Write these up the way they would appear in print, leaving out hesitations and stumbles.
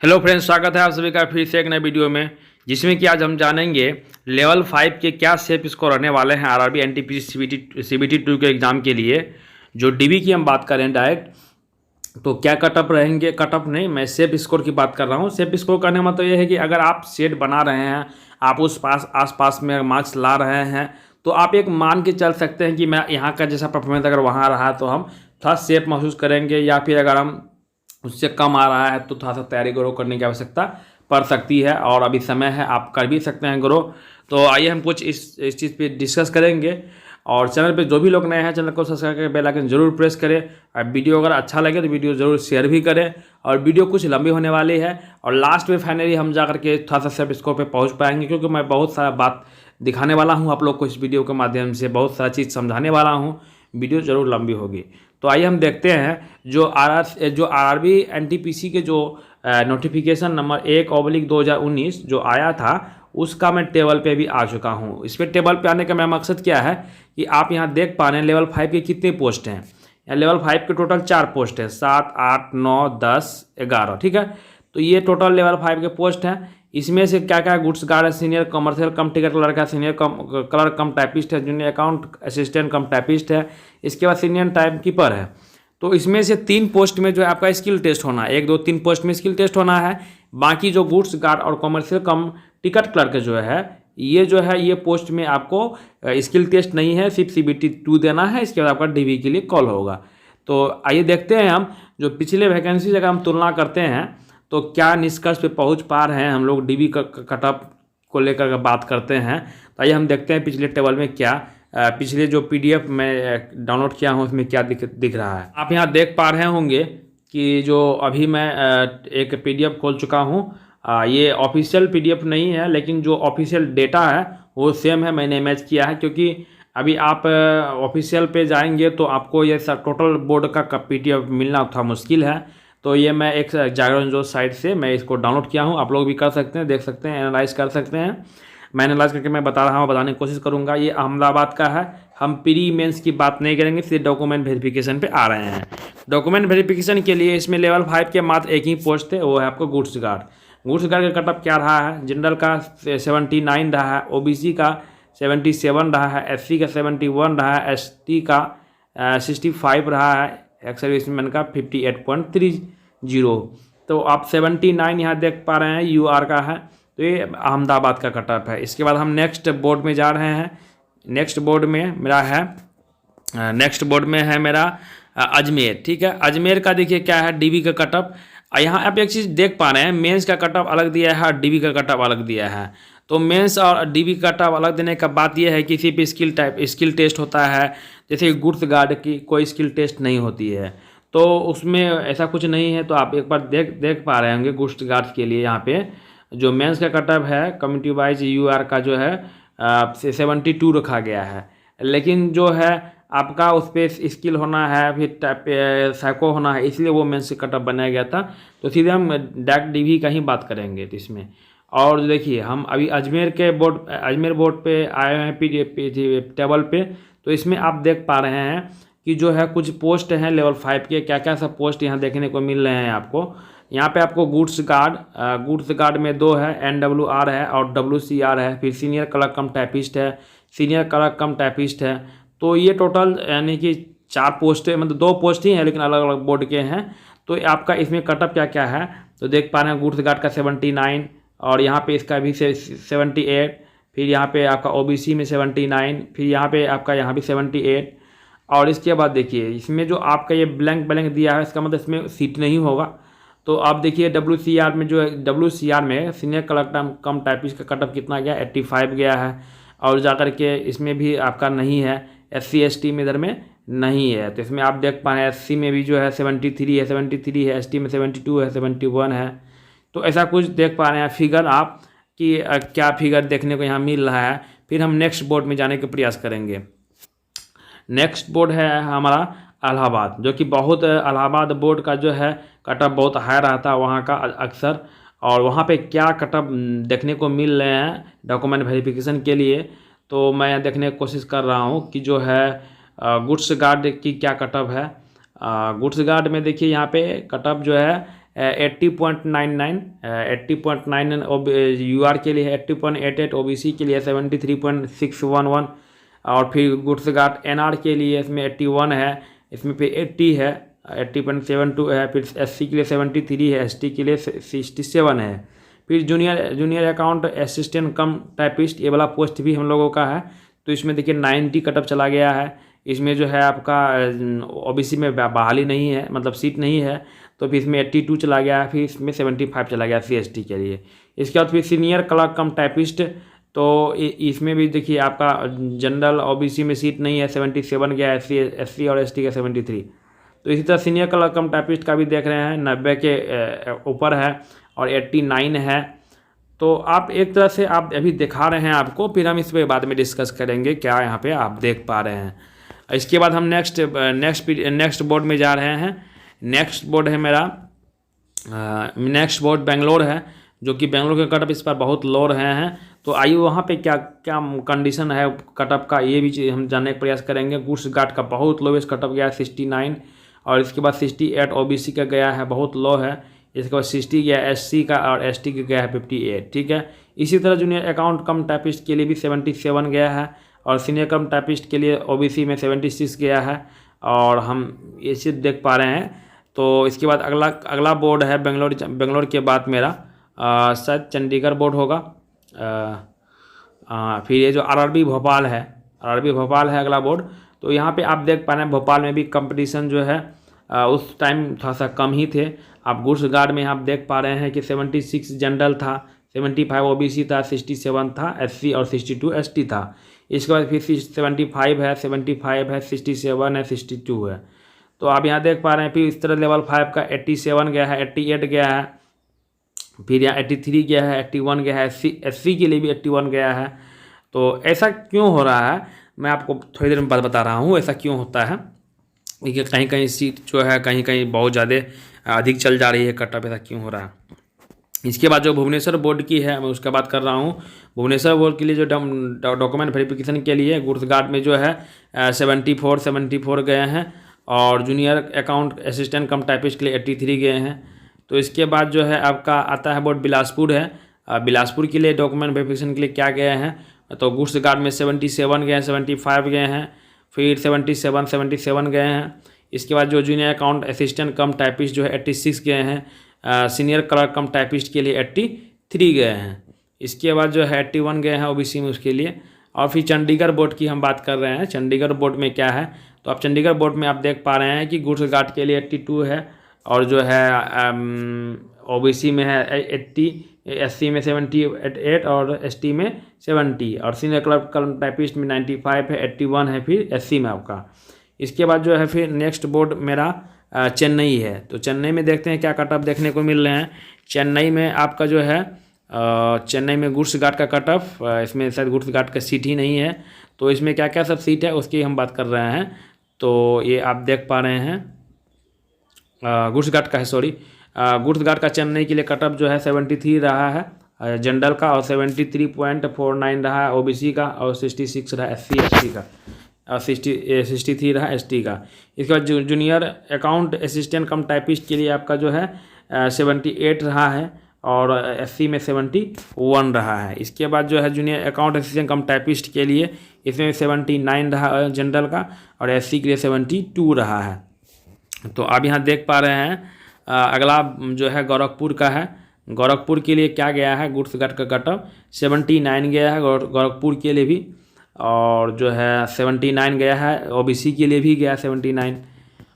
Hello friends, स्वागत है आप सभी का फिर से एक नए वीडियो में, जिसमें कि आज हम जानेंगे लेवल 5 के क्या सेफ स्कोर रहने वाले हैं आरआरबी एनटीपीसी सीबीटी 2 के एग्ज़ाम के लिए। जो डीबी की हम बात करें डायरेक्ट, तो क्या कटअप रहेंगे। कटअप नहीं, मैं सेफ स्कोर की बात कर रहा हूँ। सेफ स्कोर करने का मतलब ये है कि अगर आप सेट बना रहे हैं, आप उस आस पास में मार्क्स ला रहे हैं, तो आप एक मान के चल सकते हैं कि मैं यहाँ का जैसा परफॉर्मेंस अगर वहाँ रहा तो हम थोड़ा सेफ महसूस करेंगे, या फिर अगर हम उससे कम आ रहा है तो थोड़ा सा तैयारी ग्रो करने की आवश्यकता पड़ सकती है। और अभी समय है, आप कर भी सकते हैं ग्रो। तो आइए हम कुछ इस चीज़ पे डिस्कस करेंगे। और चैनल पे जो भी लोग नए हैं, चैनल को सब्सक्राइब करके बेल आइकन जरूर प्रेस करें। और वीडियो अगर अच्छा लगे तो वीडियो जरूर शेयर भी करें। और वीडियो कुछ लंबी होने वाली है, और लास्ट में फाइनली हम जा करके थोड़ा सा सेफ स्कोर पे पहुँच पाएंगे, क्योंकि मैं बहुत सारा बात दिखाने वाला हूँ आप लोग को इस वीडियो के माध्यम से, बहुत सारा चीज़ समझाने वाला हूँ। वीडियो जरूर लंबी होगी। तो आइए हम देखते हैं जो आरआरबी एनटीपीसी के जो नोटिफिकेशन नंबर 1/2019 जो आया था, उसका मैं टेबल पे भी आ चुका हूँ। इस पर टेबल पे आने का मेरा मकसद क्या है कि आप यहाँ देख पा रहे हैं लेवल 5 के कितने पोस्ट हैं। लेवल 5 के टोटल 4 पोस्ट है, 7, 8, 9, 10, 11, ठीक है। तो ये टोटल लेवल 5 के पोस्ट हैं। इसमें से क्या क्या गुड्स गार्ड है, सीनियर कमर्शियल कम टिकट क्लर्क है, सीनियर कलर कम टाइपिस्ट है, जूनियर अकाउंट असिस्टेंट कम टाइपिस्ट है, इसके बाद सीनियर टाइप कीपर है। तो इसमें से 3 पोस्ट में जो है आपका स्किल टेस्ट होना है, 1, 2, 3 पोस्ट में स्किल टेस्ट होना है। बाकी जो गुड्स गार्ड और कमर्शियल कम टिकट क्लर्क जो है, ये पोस्ट में आपको स्किल टेस्ट नहीं है, सिर्फ सीबीटी 2 देना है। इसके बाद आपका डीवी के लिए कॉल होगा। तो आइए देखते हैं हम जो पिछले वैकेंसी से अगर हम तुलना करते हैं तो क्या निष्कर्ष पे पहुंच पा रहे हैं हम लोग डीबी कटअप को लेकर बात करते हैं। तो आइए हम देखते हैं पिछले टेबल में क्या पिछले जो पीडीएफ मैं डाउनलोड किया हूं उसमें क्या दिख रहा है। आप यहां देख पा रहे होंगे कि जो अभी मैं एक पीडीएफ खोल चुका हूं। ये ऑफिशियल पीडीएफ नहीं है, लेकिन जो ऑफिशियल डेटा है वो सेम है, मैंने मैच किया है। क्योंकि अभी आप ऑफिशियल पे जाएंगे तो आपको ये टोटल बोर्ड का पीडीएफ मिलना थोड़ा मुश्किल है। तो ये मैं एक जागरण जो साइट से मैं इसको डाउनलोड किया हूँ, आप लोग भी कर सकते हैं, देख सकते हैं, एनालाइज कर सकते हैं। मैं एनालाइज करके मैं बता रहा हूँ, बताने की कोशिश करूँगा। ये अहमदाबाद का है। हम प्री मेंस की बात नहीं करेंगे, सिर्फ डॉक्यूमेंट वेरिफिकेशन पे आ रहे हैं। डॉक्यूमेंट वेरिफिकेशन के लिए इसमें लेवल 5 के मात्र एक ही पोस्ट थे, वो है आपको गुड्स गार्ड। गुड्स गार्ड का कटअप क्या रहा है? जनरल का 79 रहा है, ओबीसी का 77 रहा है, एससी का 71 रहा है, एसटी का 65 रहा है, एक्स सर्विसमैन का 58.30। तो आप 79 यहाँ देख पा रहे हैं, यूआर का है। तो ये अहमदाबाद का कटअप है। इसके बाद हम नेक्स्ट बोर्ड में जा रहे हैं। नेक्स्ट बोर्ड में है मेरा अजमेर, ठीक है। अजमेर का देखिए क्या है, डीबी का कटअप। यहाँ आप एक चीज़ देख पा रहे हैं, मेंस का कटअप अलग दिया है और डीबी का कटअप अलग दिया है। तो मेंस और डीबी का कटअप अलग देने का बात यह है कि किसी पे स्किल टेस्ट होता है, जैसे गुड्स गार्ड की कोई स्किल टेस्ट नहीं होती है, तो उसमें ऐसा कुछ नहीं है। तो आप एक बार देख पा रहे होंगे गुड्स गार्ड के लिए यहाँ पे जो मेंस का कटअप है, कम्युनिटी वाइज यूआर का जो है 72 रखा गया है। लेकिन जो है आपका उस पर स्किल होना है, फिर साइको होना है, इसलिए वो मेंस का कटअप बनाया गया था। तो सीधे हम डायरेक्ट डीवी का ही बात करेंगे तो इसमें। और देखिए हम अभी अजमेर बोर्ड पे आए हैं टेबल पे। तो इसमें आप देख पा रहे हैं कि जो है कुछ पोस्ट हैं लेवल 5 के, क्या क्या सब पोस्ट यहाँ देखने को मिल रहे हैं आपको। यहाँ पे आपको गुड्स गार्ड में 2 है, NWR है और WCR है। फिर सीनियर क्लर्क कम टाइपिस्ट है, सीनियर क्लर्क कम टाइपिस्ट है। तो ये टोटल यानी कि 4 पोस्ट है, मतलब 2 पोस्ट ही हैं लेकिन अलग अलग बोर्ड के हैं। तो आपका इसमें कटअप क्या क्या है तो देख पा रहे हैं, गुड्स गार्ड का 79 और यहाँ पे इसका भी 78। फिर यहाँ पे आपका ओबीसी में 79, फिर यहाँ पे आपका यहाँ भी 78। और इसके बाद देखिए इसमें जो आपका ये ब्लैंक दिया है, इसका मतलब इसमें सीट नहीं होगा। तो आप देखिए WCR में जो है, WCR में सीनियर क्लर्क कम टाइपिस्ट का कटअप कितना गया, 85 गया है। और जाकर के इसमें भी आपका नहीं है, SC ST में इधर में नहीं है। तो इसमें आप देख पा रहे हैं SC में भी जो है 73 है, ST में 72 है, 71 है। तो ऐसा कुछ देख पा रहे हैं फिगर आप कि क्या फिगर देखने को यहाँ मिल रहा है। फिर हम नेक्स्ट बोर्ड में जाने का प्रयास करेंगे। नेक्स्ट बोर्ड है हमारा इलाहाबाद, जो कि बहुत इलाहाबाद बोर्ड का जो है कटअप बहुत हाई रहता है वहाँ का अक्सर। और वहाँ पे क्या कटअप देखने को मिल रहे हैं डॉक्यूमेंट वेरिफिकेशन के लिए, तो मैं देखने की कोशिश कर रहा हूँ कि जो है गुड्स गार्ड की क्या कटअप है। गुड्स गार्ड में देखिए यहाँ पे कटअप जो है 80.99, 80.99 UR के लिए है, 80.88 OBC के लिए 73.611, और फिर गुड्स गार्ड NR के लिए इसमें 81 है, इसमें फिर 80 है, 80.72 है, फिर SC के लिए 73 है, ST के लिए 67 है। फिर जूनियर अकाउंट असिस्टेंट कम टाइपिस्ट, ये वाला पोस्ट भी हम लोगों का है। तो इसमें देखिए 90 कटअप चला गया है। इसमें जो है आपका OBC में बहाली नहीं है, मतलब सीट नहीं है, तो फिर इसमें 82 चला गया है, फिर इसमें 75 चला गया CST के लिए। इसके बाद फिर सीनियर क्लर्क कम टाइपिस्ट, तो इसमें भी देखिए आपका जनरल OBC में सीट नहीं है, 77 गया है, SC और ST का 73। तो इसी तरह सीनियर क्लर्क कम टाइपिस्ट का भी देख रहे हैं 90 के ऊपर है और 89 है। तो आप एक तरह से आप अभी दिखा रहे हैं आपको, फिर हम इस पर बाद में डिस्कस करेंगे क्या यहाँ पे आप देख पा रहे हैं। इसके बाद हम नेक्स्ट बोर्ड में जा रहे हैं। नेक्स्ट बोर्ड है मेरा, नेक्स्ट बोर्ड बेंगलोर है, जो कि बेंगलोर के कटअप इस पर बहुत लो रहे हैं। तो आइए वहाँ पे क्या क्या कंडीशन है कटअप का, ये भी हम जानने का प्रयास करेंगे। गुड्स गार्ड का बहुत लोवेस्ट कटअप गया है 69, और इसके बाद 68 OBC का गया है, बहुत लो है। इसके बाद 60 गया SC का, और ST का गया है 58, ठीक है। इसी तरह जूनियर अकाउंट कम टाइपिस्ट के लिए भी 77 गया है, और सीनियर कम टाइपिस्ट के लिए OBC में 76 गया है, और हम ये चीज़ देख पा रहे हैं। तो इसके बाद अगला बोर्ड है बेंगलोर के बाद मेरा शायद चंडीगढ़ बोर्ड होगा। फिर ये जो RRB भोपाल है, RRB भोपाल है अगला बोर्ड। तो यहाँ पे आप देख पा रहे हैं भोपाल में भी कंपटीशन जो है उस टाइम थोड़ा सा कम ही थे। आप गुड्स गार्ड में आप देख पा रहे हैं कि 76 जनरल था, 75 OBC था, 67 था SC, और 62 ST था। इसके बाद फिर 75 है, 75 है, 67 है, 62 है। तो आप यहाँ देख पा रहे हैं। फिर इस तरह लेवल 5 का 87 गया है, 88 गया है, फिर यहाँ 83 गया है, 81 गया है, SC के लिए भी 81 गया है। तो ऐसा क्यों हो रहा है, मैं आपको थोड़ी देर में बात बता रहा हूँ ऐसा क्यों होता है। देखिए कहीं कहीं सीट जो है कहीं कहीं बहुत ज़्यादा अधिक चल जा रही है कटअप, ऐसा क्यों हो रहा है। इसके बाद जो भुवनेश्वर बोर्ड की है मैं उसका बात कर रहा हूँ। भुवनेश्वर बोर्ड के लिए जो डॉक्यूमेंट वेरिफिकेशन के लिए गुड्स गार्ड में जो है 74 गए हैं, और जूनियर अकाउंट असिस्टेंट कम टाइपिस्ट के लिए 83 गए हैं। तो इसके बाद जो है आपका आता है बोर्ड बिलासपुर है। बिलासपुर के लिए डॉक्यूमेंट वेरिफिकेशन के लिए क्या गए हैं, तो गुड्स गार्ड में 77 गए हैं, 75 गए हैं, फिर 77 गए हैं। इसके बाद जो जूनियर अकाउंट असिस्टेंट कम टाइपिस्ट जो है 86 गए हैं। सीनियर क्लर्क कम टाइपिस्ट के लिए 83 गए हैं। इसके बाद जो है 81 गए हैं OBC में उसके लिए। और फिर चंडीगढ़ बोर्ड की हम बात कर रहे हैं। चंडीगढ़ बोर्ड में क्या है, तो आप चंडीगढ़ बोर्ड में आप देख पा रहे हैं कि गुड्स गार्ड के लिए 82 है, और जो है OBC में है 80, SC में 78, और ST में 70, और सीनियर क्लर्क कम टाइपिस्ट में 95 है, 81 है फिर SC में आपका। इसके बाद जो है फिर नेक्स्ट बोर्ड मेरा चेन्नई है। तो चेन्नई में देखते हैं क्या कटअप देखने को मिल रहे हैं। चेन्नई में आपका जो है चेन्नई में गुड्स गार्ड का कटअप, इसमें शायद गुड्स गार्ड का सीट ही नहीं है। तो इसमें क्या क्या सब सीट है उसकी हम बात कर रहे हैं। तो ये आप देख पा रहे हैं गुड्स गार्ड का है, सॉरी गुड्स गार्ड का चेन्नई के लिए कटअप जो है 73 रहा है जनरल का, और 73.49 रहा है OBC का, और 66 रहा SC ST का, और 63 रहा ST का। इसके बाद जूनियर अकाउंट असिस्टेंट कम टाइपिस्ट के लिए आपका जो है 78 रहा है, और SC में 71 रहा है। इसके बाद जो है जूनियर अकाउंट असिस्टेंट कम टाइपिस्ट के लिए इसमें 79 रहा जनरल का, और SC के लिए 72 रहा है। तो आप यहाँ देख पा रहे हैं अगला जो है गोरखपुर का है। गोरखपुर के लिए क्या गया है, गुड्स गार्ड का कटअप 79 गया है गोरखपुर के लिए भी, और जो है 79 गया है OBC के लिए भी गया 79,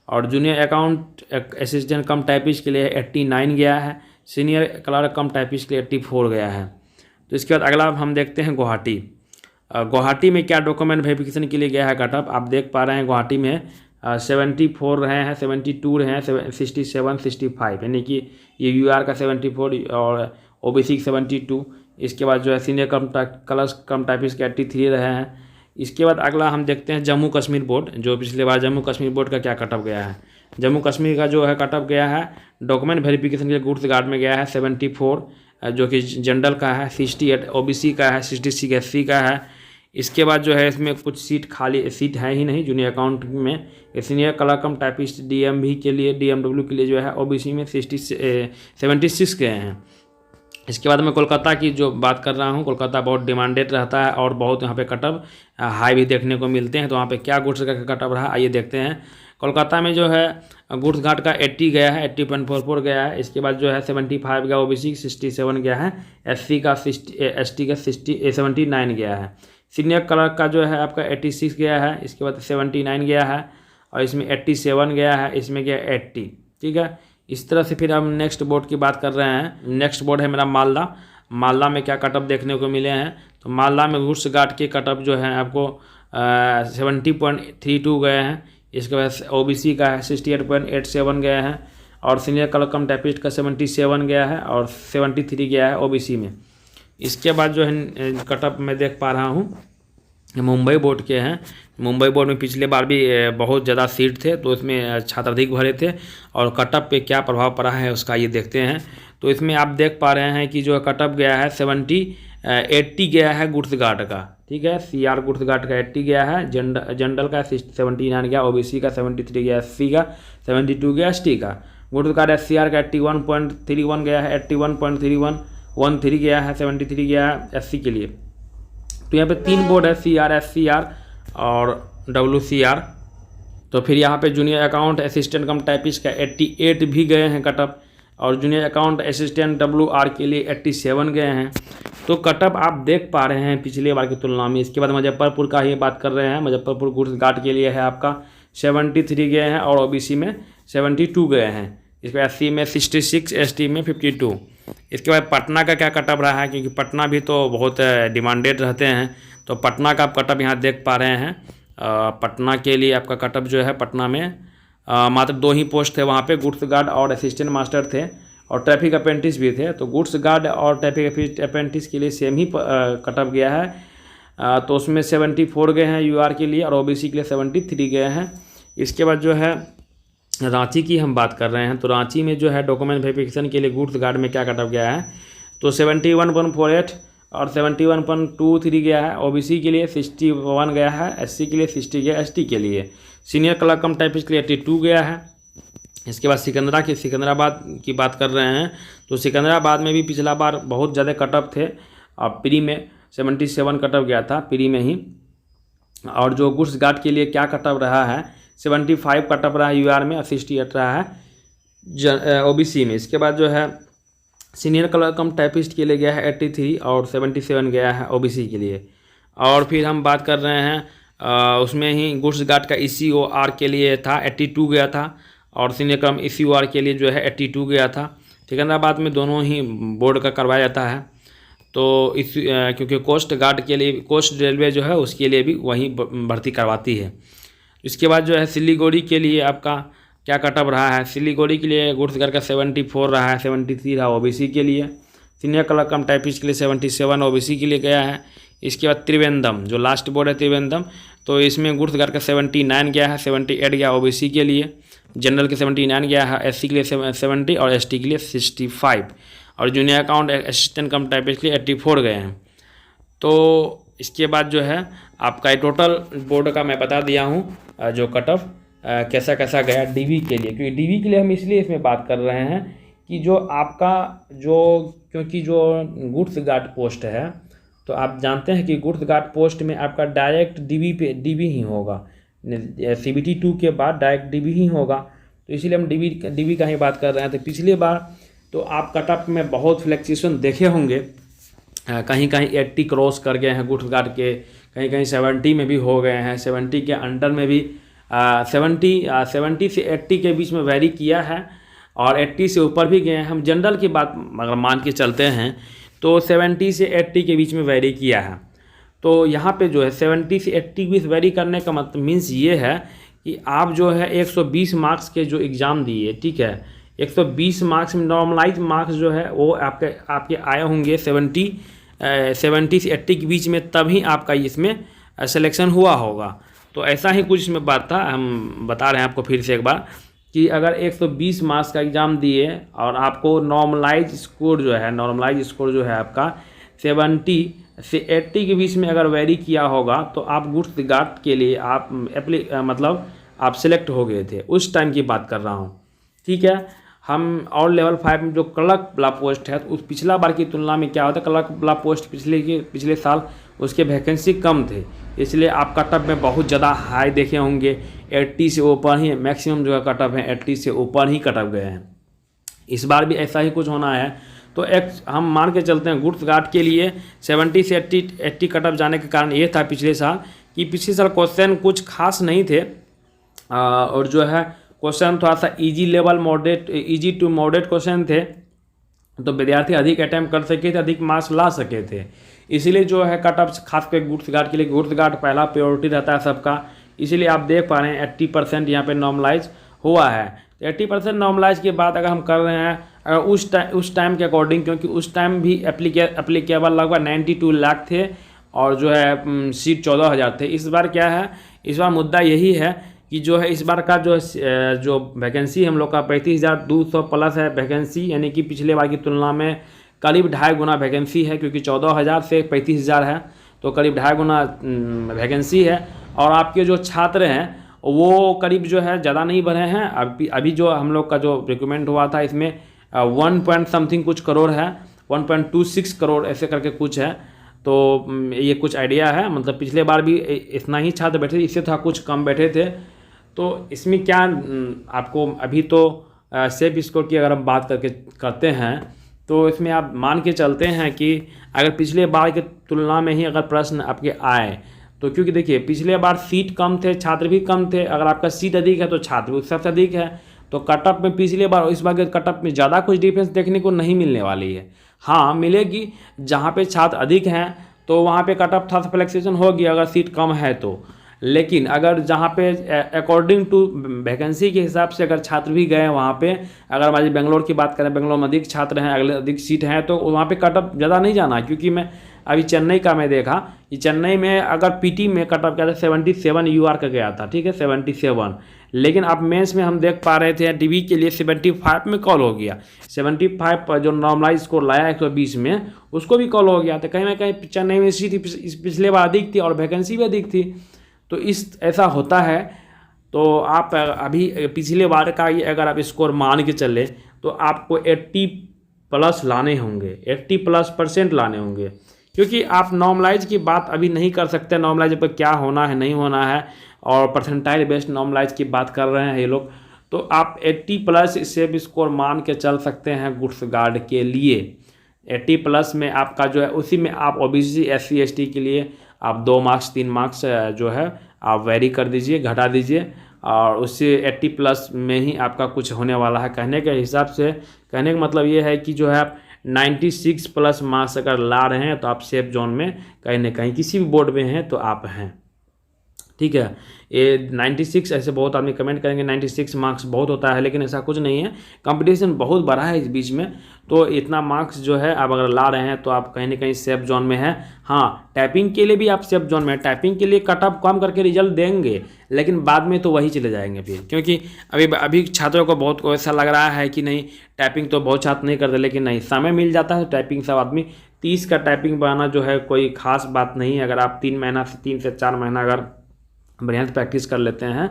और जूनियर अकाउंट असिस्टेंट कम टाइपिस्ट के लिए 89 गया है, सीनियर क्लर्क कम टाइपिस्ट के लिए 84 गया है। तो इसके बाद अगला हम देखते हैं गुवाहाटी। गुवाहाटी में क्या डॉक्यूमेंट वेरिफिकेशन के लिए गया है कटअप, आप देख पा रहे हैं गुवाहाटी में 74 रहे हैं, 72 रहे हैं, 67, 65, यानी कि ये UR का 74 और OBC 72। इसके बाद जो है सीनियर कम टाइपिस्ट के 83 रहे हैं। इसके बाद अगला हम देखते हैं जम्मू कश्मीर बोर्ड, जो पिछले बार जम्मू कश्मीर बोर्ड का क्या कटअप गया है। जम्मू कश्मीर का जो है कटअप गया है डॉक्यूमेंट वेरिफिकेशन के लिए गुड्स गार्ड में गया है 74, जो कि जनरल का है, 68 OBC का है, 66 SC का है। इसके बाद जो है इसमें कुछ सीट है ही नहीं जूनियर अकाउंट में। सीनियर क्लर्क कम टाइपिस्ट DMV के लिए, DMW के लिए जो है OBC में 76 गए हैं। इसके बाद मैं कोलकाता की जो बात कर रहा हूँ, कोलकाता बहुत डिमांडेड रहता है और बहुत यहाँ पे कटअप हाई भी देखने को मिलते हैं। तो वहाँ पे क्या गुड्स का कटअप रहा आइए देखते हैं। कोलकाता में जो है गुड्स घाट का 80 गया है, 80.44 गया है। इसके बाद जो है 75 गया, OBC 67 गया है, SC का 60, ST का 79 गया है। सीनियर क्लर्क का जो है आपका 86 गया है, इसके बाद 79 गया है और इसमें 87 गया है, इसमें गया 80। ठीक है, इस तरह से फिर हम नेक्स्ट बोर्ड की बात कर रहे हैं। नेक्स्ट बोर्ड है मेरा मालदा। मालदा में क्या कटअप देखने को मिले हैं, तो मालदा में गुड्स गार्ड के कटअप जो है आपको 70.32 गए हैं। इसके बाद OBC का है 68.87 गया है और सीनियर क्लर्क कम टाइपिस्ट का 77 गया है और 73 गया है OBC में। इसके बाद जो है कटअप मैं देख पा रहा हूँ मुंबई बोर्ड के हैं। मुंबई बोर्ड में पिछले बार भी बहुत ज़्यादा सीट थे, तो इसमें छात्र अधिक भरे थे और कटअप पे क्या प्रभाव पड़ा है उसका ये देखते हैं। तो इसमें आप देख पा रहे हैं कि जो कटअप गया है 80 गया है गुड्स गार्ड का। ठीक है, CR गुड्स गार्ड का 80 गया है, जनरल का 79 गया, OBC का 73 गया, SC का 72 गया, ST का। गुड्स गार्ड SCR का 81.31 गया है, 81.31 गया है, 73 गया है SC के लिए। तो यहाँ पे 3 बोर्ड है, CR, SCR और WCR। तो फिर यहाँ पे जूनियर अकाउंट असिस्टेंट कम टाइपिस्ट का 88 भी गए हैं कटअप और जूनियर अकाउंट असिस्टेंट WR के लिए 87 गए हैं। तो कटअप आप देख पा रहे हैं पिछले बार की तुलना में। इसके बाद मुजफ्फरपुर का ही बात कर रहे हैं। मुजफ्फरपुर गुड्स गार्ड के लिए है आपका 73 गए हैं और OBC में 72 गए हैं। इसके बाद SC में 66, ST में 52। इसके बाद पटना का क्या कटअप रहा है, क्योंकि पटना भी तो बहुत डिमांडेड रहते हैं। तो पटना का आप कटअप यहाँ देख पा रहे हैं। पटना के लिए आपका कटअप जो है पटना में मात्र 2 ही पोस्ट थे वहाँ पे, गुड्स गार्ड और असिस्टेंट मास्टर थे और ट्रैफिक अप्रेंटिस भी थे। तो गुड्स गार्ड और ट्रैफिक अप्रेंटिस के लिए सेम ही कटअप गया है। तो उसमें 74 गए हैं UR के लिए और OBC के लिए 73 गए हैं। इसके बाद जो है रांची की हम बात कर रहे हैं। तो रांची में जो है डॉक्यूमेंट वेरिफिकेशन के लिए गुड्स गार्ड में क्या कटअप गया है, तो 71.48 और 71.23 गया है। OBC के लिए 61 गया है, SC के लिए 60 गया, ST के लिए। सीनियर क्लर्क कम टाइपिस्ट के लिए 82 गया है। इसके बाद सिकंदराबाद की बात कर रहे हैं। तो सिकंदराबाद में भी पिछला बार बहुत ज़्यादा कटअप थे और प्री में 77 कटअप गया था प्री में ही। और जो गुड्स गार्ड के लिए क्या कटअप रहा है, 75 कटअप रहा है UR में और 68 रहा है OBC में। इसके बाद जो है सीनियर क्लर्क कम टाइपिस्ट के लिए गया है 83 और 77 गया है OBC के लिए। और फिर हम बात कर रहे हैं उसमें ही गुड्स गार्ड का ECOR के लिए था 82 गया था और सीनियर क्लर्क ECOR के लिए जो है 82 गया था। सिकंदराबाद में दोनों ही बोर्ड का करवाया जाता है। तो क्योंकि कोस्ट गार्ड के लिए कोस्ट रेलवे जो है उसके लिए भी वहीं भर्ती करवाती है। इसके बाद जो है सिलीगुड़ी के लिए आपका क्या कटअप रहा है, सिलीगुड़ी के लिए गुड्स गार्ड का 74 रहा है, 73 रहा OBC के लिए। सीनियर क्लर्क कम टाइपिस्ट के लिए 77 OBC के लिए गया है। इसके बाद त्रिवेंद्रम जो लास्ट बोर्ड है त्रिवेंद्रम, तो इसमें गुड्स गार्ड का 79 गया है, 78 गया OBC के लिए। जनरल के 79 गया है, SC के लिए 70 और ST के लिए 65 और जूनियर अकाउंट असिस्टेंट कम टाइपिस्ट के लिए 84 गए हैं। तो इसके बाद जो है आपका टोटल बोर्ड का मैं बता दिया हूँ जो कटअप कैसा कैसा गया DB के लिए। क्योंकि DB के लिए हम इसलिए इसमें बात कर रहे हैं कि जो आपका क्योंकि जो गुड्स गार्ड पोस्ट है, तो आप जानते हैं कि गुड्स गार्ड पोस्ट में आपका डायरेक्ट DB ही होगा। CBT 2 के बाद डायरेक्ट DB ही होगा। तो इसीलिए हम DB का ही बात कर रहे हैं। तो पिछली बार तो आप कटअप में बहुत फ्लैक्चुएशन देखे होंगे, कहीं कहीं 80 क्रॉस कर गए हैं गुड्स गार्ड के, कहीं कहीं 70 में भी हो गए हैं, 70 के अंडर में भी 70 से 80 के बीच में वैरी किया है और 80 से ऊपर भी गए हैं। हम जनरल की बात अगर मान के चलते हैं तो 70 से 80 के बीच में वैरी किया है। तो यहाँ पे जो है 70 से 80 के बीच वैरी करने का मतलब मीन्स ये है कि आप जो है 120 मार्क्स के जो एग्ज़ाम दिए, ठीक है, 120 मार्क्स में नॉर्मलाइज मार्क्स जो है वो आपके आए होंगे 70 से 80 के बीच में, तभी आपका इसमें सिलेक्शन हुआ होगा। तो ऐसा ही कुछ इसमें बात था। हम बता रहे हैं आपको फिर से एक बार कि अगर 120 मार्क्स का एग्ज़ाम दिए और आपको नॉर्मलाइज स्कोर जो है आपका 70 से 80 के बीच में अगर वेरी किया होगा तो आप गुड्स गार्ड के लिए आप मतलब आप सिलेक्ट हो गए थे, उस टाइम की बात कर रहा हूँ। ठीक है, हम और लेवल 5 में जो क्लर्क वाला पोस्ट है, तो उस पिछला बार की तुलना में क्या होता है, क्लर्क वाला पोस्ट पिछले साल उसके वैकेंसी कम थे, इसलिए आप कटअप में बहुत ज़्यादा हाई देखे होंगे। 80 से ऊपर ही मैक्सिमम जो है कटअप है, 80 से ऊपर ही कटअप गए हैं। इस बार भी ऐसा ही कुछ होना है। तो एक हम मान के चलते हैं गुड्स गार्ड के लिए 70 से 80 कटअप जाने के कारण ये था पिछले साल कि पिछले साल क्वेश्चन कुछ खास नहीं थे, और जो है क्वेश्चन थोड़ा सा easy level moderate, easy to moderate question थे, तो विद्यार्थी अधिक अटैम्प्ट कर सके थे, अधिक मार्क्स ला सके थे। इसीलिए जो है कटअप खास कर गुड्स गार्ड के लिए, गुड्स गार्ड पहला प्रायोरिटी रहता है सबका, इसीलिए आप देख पा रहे हैं 80% यहाँ पे नॉर्मलाइज हुआ है। 80% नॉर्मलाइज के बाद अगर हम कर रहे हैं अगर उस टाइम के अकॉर्डिंग, क्योंकि उस टाइम भी एप्लीकेबल लगभग 92 लाख थे और जो है सीट 14,000 थे। इस बार क्या है, इस बार मुद्दा यही है कि जो है इस बार का जो वैकेंसी हम लोग का 35,200 प्लस है वैकेंसी, यानी कि पिछले बार की तुलना में करीब 2.5 गुना वैकेंसी है, क्योंकि 14,000 से 35,000 है, तो करीब 2.5 गुना वैकेंसी है। और आपके जो छात्र हैं वो करीब जो है ज़्यादा नहीं बढ़े हैं। अभी जो हम लोग का जो रिक्रूटमेंट हुआ था इसमें 1 पॉइंट समथिंग कुछ करोड़ है, 1.26 करोड़ ऐसे करके कुछ है। तो ये कुछ आइडिया है, मतलब पिछले बार भी इतना ही छात्र बैठे थे, इससे था कुछ कम बैठे थे। तो इसमें क्या आपको अभी तो सेफ स्कोर की अगर हम बात करते हैं तो इसमें आप मान के चलते हैं कि अगर पिछले बार की तुलना में ही अगर प्रश्न आपके आए तो, क्योंकि देखिए पिछले बार सीट कम थे, छात्र भी कम थे, अगर आपका सीट अधिक है तो छात्र भी सबसे अधिक है, तो कटअप में पिछले बार और इस बार के कटअप में ज़्यादा कुछ डिफरेंस देखने को नहीं मिलने वाली है। हाँ मिलेगी, जहाँ पे छात्र अधिक हैं तो वहाँ पे कटअप थोड़ा सा फ्लेक्सेशन होगी अगर सीट कम है तो, लेकिन अगर जहाँ पे अकॉर्डिंग टू वैकेंसी के हिसाब से अगर छात्र भी गए वहाँ पे, अगर हमारी बेंगलोर की बात करें, बेंगलोर में अधिक छात्र हैं, अगले अधिक सीट हैं, तो वहाँ पे कटअप ज़्यादा नहीं जाना। क्योंकि मैं अभी चेन्नई का मैं देखा कि चेन्नई में अगर पीटी में कटअप क्या था 77 यूआर का गया था, ठीक है 77, लेकिन अब मेंस में हम देख पा रहे थे डीबी के लिए 75 में कॉल हो गया। 75 पर जो नॉर्मलाइज स्कोर लाया 120 में उसको भी कॉल हो गया। तो कहीं ना कहीं चेन्नई में सीट पिछले बार अधिक थी और वैकेंसी भी अधिक थी, तो इस ऐसा होता है। तो आप अभी पिछले बार का ये अगर आप स्कोर मान के चले तो आपको 80+ लाने होंगे, 80+% लाने होंगे, क्योंकि आप नॉर्मलाइज की बात अभी नहीं कर सकते, नॉर्मलाइज पर क्या होना है नहीं होना है, और परसेंटाइल बेस्ड नॉर्मलाइज की बात कर रहे हैं ये लोग। तो आप 80+ सेफ स्कोर मान के चल सकते हैं गुड्स गार्ड के लिए। 80+ में आपका जो है उसी में आप ओबीसी SC ST के लिए आप 2 मार्क्स 3 मार्क्स जो है आप वेरी कर दीजिए, घटा दीजिए, और उससे 80+ में ही आपका कुछ होने वाला है। कहने के हिसाब से, कहने का मतलब ये है कि जो है आप 96+ मार्क्स अगर ला रहे हैं तो आप सेफ जोन में कहीं ना कहीं किसी भी बोर्ड में हैं तो आप हैं। ठीक है, ये 96 ऐसे बहुत आदमी कमेंट करेंगे 96 मार्क्स बहुत होता है, लेकिन ऐसा कुछ नहीं है, कंपटीशन बहुत बड़ा है इस बीच में, तो इतना मार्क्स जो है आप अगर ला रहे हैं तो आप कहीं ना कहीं सेफ जोन में हैं। हाँ, टाइपिंग के लिए भी आप सेफ जोन में हैं, टाइपिंग के लिए कटअप कम करके रिजल्ट देंगे, लेकिन बाद में तो वही चले जाएंगे फिर, क्योंकि अभी छात्रों को बहुत ऐसा लग रहा है कि नहीं टाइपिंग तो बहुत छात्र नहीं करते, लेकिन नहीं, समय मिल जाता है टाइपिंग सब आदमी 30 का टाइपिंग बनाना जो है कोई खास बात नहीं है। अगर आप 3 से 4 महीना अगर बढ़िया से प्रैक्टिस कर लेते हैं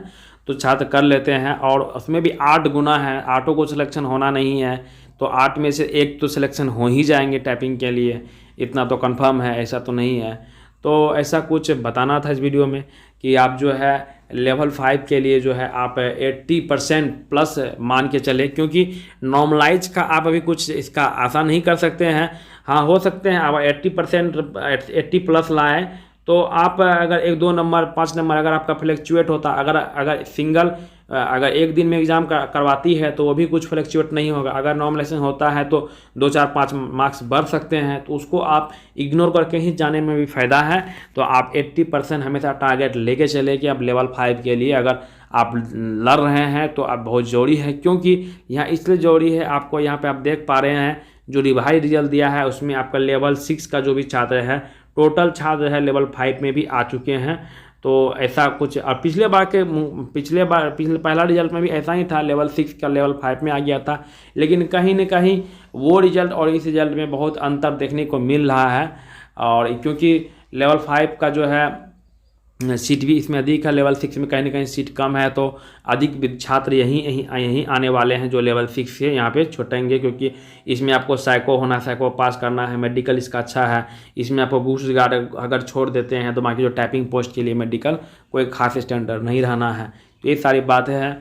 तो छात्र कर लेते हैं, और उसमें भी 8 गुना है, 8 को सिलेक्शन होना नहीं है, तो 8 में से 1 तो सिलेक्शन हो ही जाएंगे टाइपिंग के लिए, इतना तो कंफर्म है, ऐसा तो नहीं है। तो ऐसा कुछ बताना था इस वीडियो में कि आप जो है लेवल 5 के लिए जो है आप 80%+ मान के चले, क्योंकि नॉर्मलाइज का आप अभी कुछ इसका आशा नहीं कर सकते हैं। हाँ, हो सकते हैं आप 80+ लाएँ तो आप अगर 1-2 नंबर 5 नंबर अगर आपका फ्लैक्चुएट होता, अगर सिंगल अगर एक दिन में एग्ज़ाम करवाती है तो वो भी कुछ फ्लैक्चुएट नहीं होगा। अगर नॉर्मलाइजेशन होता है तो 2-4-5 मार्क्स बढ़ सकते हैं, तो उसको आप इग्नोर करके ही जाने में भी फ़ायदा है। तो आप 80% हमेशा टारगेट लेके चले कि आप लेवल 5 के लिए अगर आप लड़ रहे हैं तो आप बहुत ज़रूरी है, क्योंकि यहाँ इसलिए ज़रूरी है, आपको यहाँ पर आप देख पा रहे हैं जो रिवाइज रिजल्ट दिया है उसमें आपका लेवल 6 का जो भी छात्र है, टोटल छात्र है लेवल 5 में भी आ चुके हैं। तो ऐसा कुछ, और पिछले पहला रिजल्ट में भी ऐसा ही था, लेवल 6 का लेवल 5 में आ गया था, लेकिन कहीं न कहीं वो रिजल्ट और इस रिजल्ट में बहुत अंतर देखने को मिल रहा है। और क्योंकि लेवल 5 का जो है सीट भी इसमें अधिक है, लेवल 6 में कहीं ना कहीं सीट कम है, तो अधिक छात्र यहीं आने वाले हैं जो लेवल 6 से यहाँ पे छुटेंगे, क्योंकि इसमें आपको साइको होना, साइको पास करना है, मेडिकल इसका अच्छा है। इसमें आपको बूस्ट गार्ड अगर छोड़ देते हैं तो बाकी जो टाइपिंग पोस्ट के लिए मेडिकल कोई खास स्टैंडर्ड नहीं रहना है। तो ये सारी बातें हैं।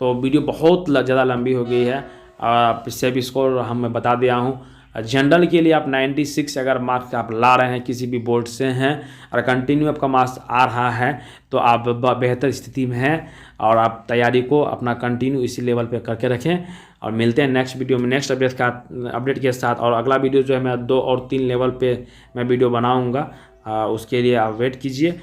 तो वीडियो बहुत ज़्यादा लंबी हो गई है, सेफ स्कोर हम बता दिया हूँ। जनरल के लिए आप 96 अगर मार्क्स आप ला रहे हैं, किसी भी बोर्ड से हैं और कंटिन्यू आपका मार्क्स आ रहा है, तो आप बेहतर स्थिति में हैं और आप तैयारी को अपना कंटिन्यू इसी लेवल पे करके रखें। और मिलते हैं नेक्स्ट वीडियो में नेक्स्ट अपडेट के साथ। और अगला वीडियो जो है मैं 2 और 3 लेवल पे मैं वीडियो बनाऊँगा, उसके लिए आप वेट कीजिए।